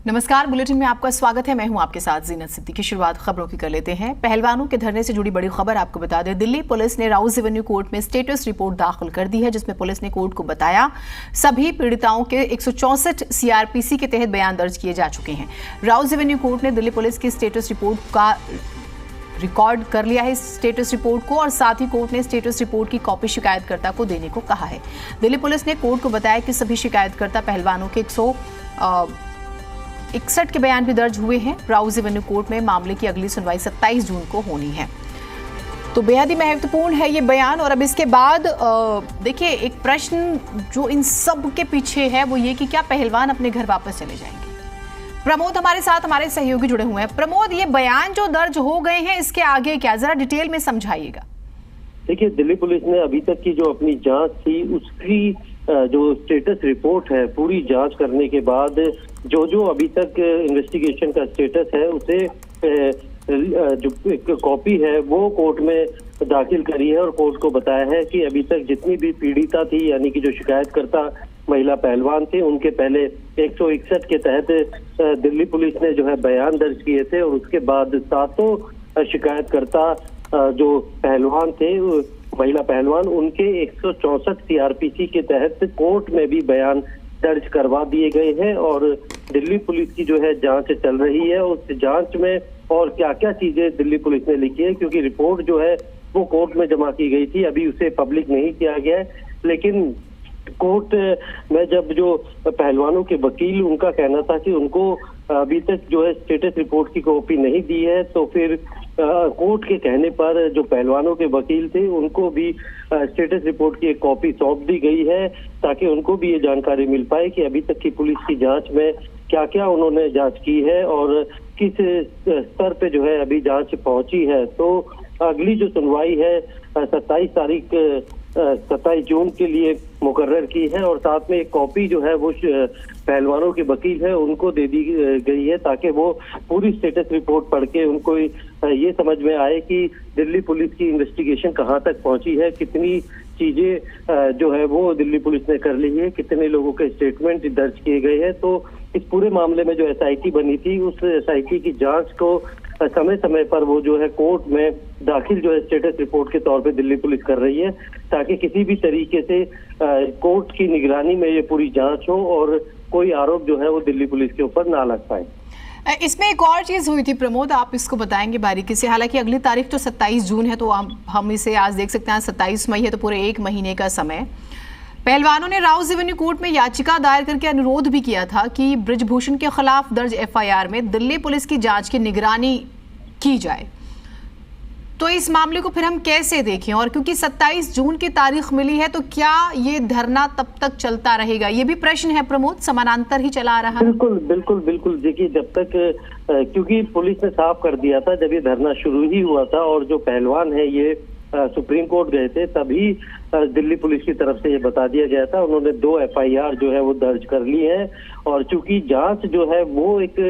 नमस्कार, बुलेटिन में आपका स्वागत है। मैं हूं आपके साथ जीनत सिद्दीकी। शुरुआत खबरों की कर लेते हैं। पहलवानों के धरने से जुड़ी बड़ी खबर आपको बता दें। दिल्ली पुलिस ने राउज एवेन्यू कोर्ट में स्टेटस रिपोर्ट दाखिल कर दी है, जिसमें पुलिस ने कोर्ट को बताया सभी पीड़िताओं के 164 सीआरपीसी के तहत बयान दर्ज किए जा चुके हैं। राउज एवेन्यू कोर्ट ने दिल्ली पुलिस की स्टेटस रिपोर्ट का रिकॉर्ड कर लिया है इस स्टेटस रिपोर्ट को, और साथ ही कोर्ट ने स्टेटस रिपोर्ट की कॉपी शिकायतकर्ता को देने को कहा है। दिल्ली पुलिस ने कोर्ट को बताया कि सभी शिकायतकर्ता पहलवानों के 161 के बयान भी दर्ज हुए हैं। राउज एवेन्यू कोर्ट में मामले की अगली सुनवाई 27 जून को होनी है। तो बेहद ही महत्वपूर्ण है ये बयान। और अब इसके बाद देखिए, एक प्रश्न जो इन सब के पीछे है वो ये कि क्या पहलवान अपने घर वापस चले जाएंगे। प्रमोद हमारे साथ, हमारे सहयोगी जुड़े हुए हैं। प्रमोद, ये बयान जो दर्ज हो गए हैं, इसके आगे क्या, जरा डिटेल में समझाइएगा। देखिए, दिल्ली पुलिस ने अभी तक की जो अपनी जांच थी उसकी जो स्टेटस रिपोर्ट है, पूरी जांच करने के बाद जो अभी तक इन्वेस्टिगेशन का स्टेटस है उसे जो एक कॉपी है वो कोर्ट में दाखिल करी है और कोर्ट को बताया है कि अभी तक जितनी भी पीड़िता थी, यानी कि जो शिकायतकर्ता महिला पहलवान थे, उनके पहले 161 के तहत दिल्ली पुलिस ने जो है बयान दर्ज किए थे, और उसके बाद 7 शिकायतकर्ता जो पहलवान थे, महिला पहलवान, उनके 164 सीआरपीसी के तहत कोर्ट में भी बयान दर्ज करवा दिए गए हैं। और दिल्ली पुलिस की जो है जांच चल रही है। उस जांच में और क्या क्या चीजें दिल्ली पुलिस ने लिखी है, क्योंकि रिपोर्ट जो है वो कोर्ट में जमा की गई थी, अभी उसे पब्लिक नहीं किया गया है। लेकिन कोर्ट में जब जो पहलवानों के वकील, उनका कहना था कि उनको अभी तक जो है स्टेटस रिपोर्ट की कॉपी नहीं दी है, तो फिर कोर्ट के कहने पर जो पहलवानों के वकील थे उनको भी स्टेटस रिपोर्ट की एक कॉपी सौंप दी गई है, ताकि उनको भी ये जानकारी मिल पाए कि अभी तक की पुलिस की जांच में क्या क्या उन्होंने जांच की है और किस स्तर पे जो है अभी जांच पहुंची है। तो अगली जो सुनवाई है 27 जून के लिए मुकर्रर की है, और साथ में एक कॉपी जो है वो पहलवानों के वकील है उनको दे दी गई है, ताकि वो पूरी स्टेटस रिपोर्ट पढ़ के उनको ये समझ में आए कि दिल्ली पुलिस की इन्वेस्टिगेशन कहाँ तक पहुंची है, कितनी चीजें जो है वो दिल्ली पुलिस ने कर ली है, कितने लोगों के स्टेटमेंट दर्ज किए गए हैं। तो इस पूरे मामले में जो एसआईटी बनी थी, उस एसआईटी की जांच को समय समय पर वो जो है कोर्ट में दाखिल जो है स्टेटस रिपोर्ट के तौर पे दिल्ली पुलिस कर रही है, ताकि किसी भी तरीके से कोर्ट की निगरानी में ये पूरी जांच हो और कोई आरोप जो है वो दिल्ली पुलिस के ऊपर ना लग पाए। इसमें एक और चीज हुई थी प्रमोद, आप इसको बताएंगे बारीकी से। हालांकि अगली तारीख तो 27 जून है, तो हम इसे आज देख सकते हैं। 27 मई है, तो पूरे 1 महीने का समय। पहलवानों ने राउज एवेन्यू कोर्ट में याचिका दायर करके अनुरोध भी किया था कि बृजभूषण के खिलाफ दर्ज एफआईआर में दिल्ली पुलिस की जांच की निगरानी की जाए। तो इस मामले को फिर हम कैसे देखें, और क्योंकि 27 जून की तारीख मिली है, तो क्या ये धरना तब तक चलता रहेगा, ये भी प्रश्न है प्रमोद, समानांतर ही चला रहा है। बिल्कुल देखिए, जब तक क्योंकि पुलिस ने साफ कर दिया था जब ये धरना शुरू ही हुआ था और जो पहलवान है ये सुप्रीम कोर्ट गए थे, तभी दिल्ली पुलिस की तरफ से ये बता दिया गया था। उन्होंने 2 एफआईआर जो है वो दर्ज कर ली है, और चूंकि जांच जो है वो एक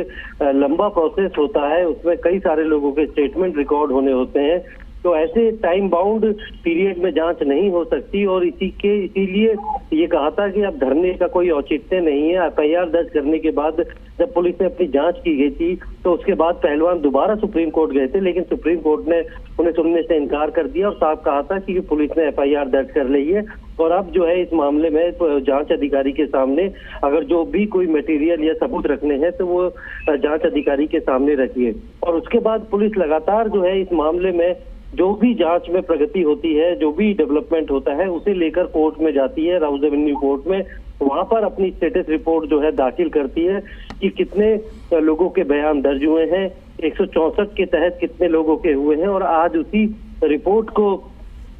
लंबा प्रोसेस होता है, उसमें कई सारे लोगों के स्टेटमेंट रिकॉर्ड होने होते हैं, तो ऐसे टाइम बाउंड पीरियड में जांच नहीं हो सकती, और इसीलिए ये कहा था कि अब धरने का कोई औचित्य नहीं है। एफआईआर दर्ज करने के बाद जब पुलिस ने अपनी जांच की गई थी, तो उसके बाद पहलवान दोबारा सुप्रीम कोर्ट गए थे, लेकिन सुप्रीम कोर्ट ने उन्हें सुनने से इनकार कर दिया और साफ कहा था कि पुलिस ने एफआईआर दर्ज कर ली है, और अब जो है इस मामले में जांच अधिकारी के सामने अगर जो भी कोई मटेरियल या सबूत रखने हैं तो वो जांच अधिकारी के सामने रखिए। और उसके बाद पुलिस लगातार जो है इस मामले में जो भी जांच में प्रगति होती है, जो भी डेवलपमेंट होता है, उसे लेकर कोर्ट में जाती है, राउज एवेन्यू कोर्ट में। वहां पर अपनी स्टेटस रिपोर्ट जो है दाखिल करती है कि कितने लोगों के बयान दर्ज हुए हैं, 164 के तहत कितने लोगों के हुए हैं, और आज उसी रिपोर्ट को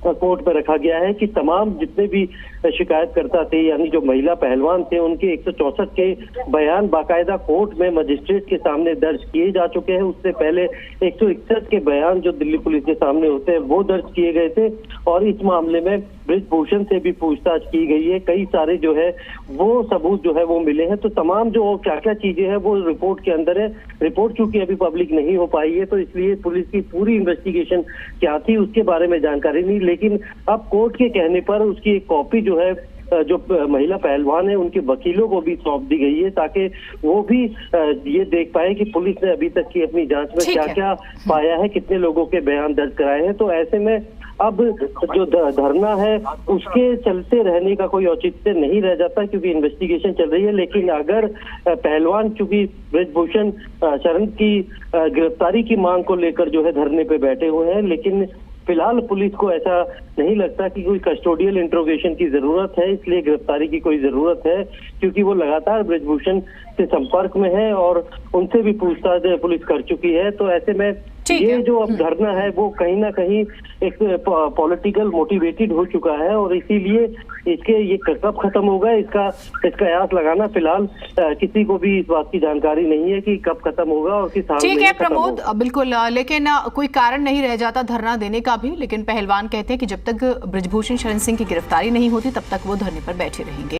कोर्ट पर रखा गया है कि तमाम जितने भी शिकायतकर्ता थे, यानी जो महिला पहलवान थे, उनके 164 के बयान बाकायदा कोर्ट में मजिस्ट्रेट के सामने दर्ज किए जा चुके हैं। उससे पहले 161 के बयान जो दिल्ली पुलिस के सामने होते हैं वो दर्ज किए गए थे, और इस मामले में बृजभूषण से भी पूछताछ की गई है। कई सारे जो है वो सबूत जो है वो मिले हैं। तो तमाम जो क्या क्या चीजें हैं वो रिपोर्ट के अंदर है। रिपोर्ट चूंकि अभी पब्लिक नहीं हो पाई है, तो इसलिए पुलिस की पूरी इन्वेस्टिगेशन क्या थी उसके बारे में जानकारी नहीं, लेकिन अब कोर्ट के कहने पर उसकी एक कॉपी जो है जो महिला पहलवान है उनके वकीलों को भी सौंप दी गई है, ताकि वो भी ये देख पाए कि पुलिस ने अभी तक की अपनी जांच में क्या क्या पाया है, कितने लोगों के बयान दर्ज कराए हैं। तो ऐसे में अब जो धरना है उसके चलते रहने का कोई औचित्य नहीं रह जाता, क्योंकि इन्वेस्टिगेशन चल रही है। लेकिन अगर पहलवान चूंकि ब्रजभूषण शरण की गिरफ्तारी की मांग को लेकर जो है धरने पे बैठे हुए हैं, लेकिन फिलहाल पुलिस को ऐसा नहीं लगता कि कोई कस्टोडियल इंट्रोगेशन की जरूरत है, इसलिए गिरफ्तारी की कोई जरूरत है, क्योंकि वो लगातार ब्रजभूषण से संपर्क में है और उनसे भी पूछताछ पुलिस कर चुकी है। तो ऐसे में ये जो अब धरना है वो कहीं ना कहीं एक पॉलिटिकल मोटिवेटेड हो चुका है, और इसीलिए इसके ये कब खत्म होगा इसका कयास लगाना फिलहाल किसी को भी इस बात की जानकारी नहीं है कि कब खत्म होगा और किस हाल में। ठीक है प्रमोद, बिल्कुल, लेकिन कोई कारण नहीं रह जाता धरना देने का भी। लेकिन पहलवान कहते हैं कि जब तक ब्रजभूषण शरण सिंह की गिरफ्तारी नहीं होती तब तक वो धरने पर बैठे रहेंगे।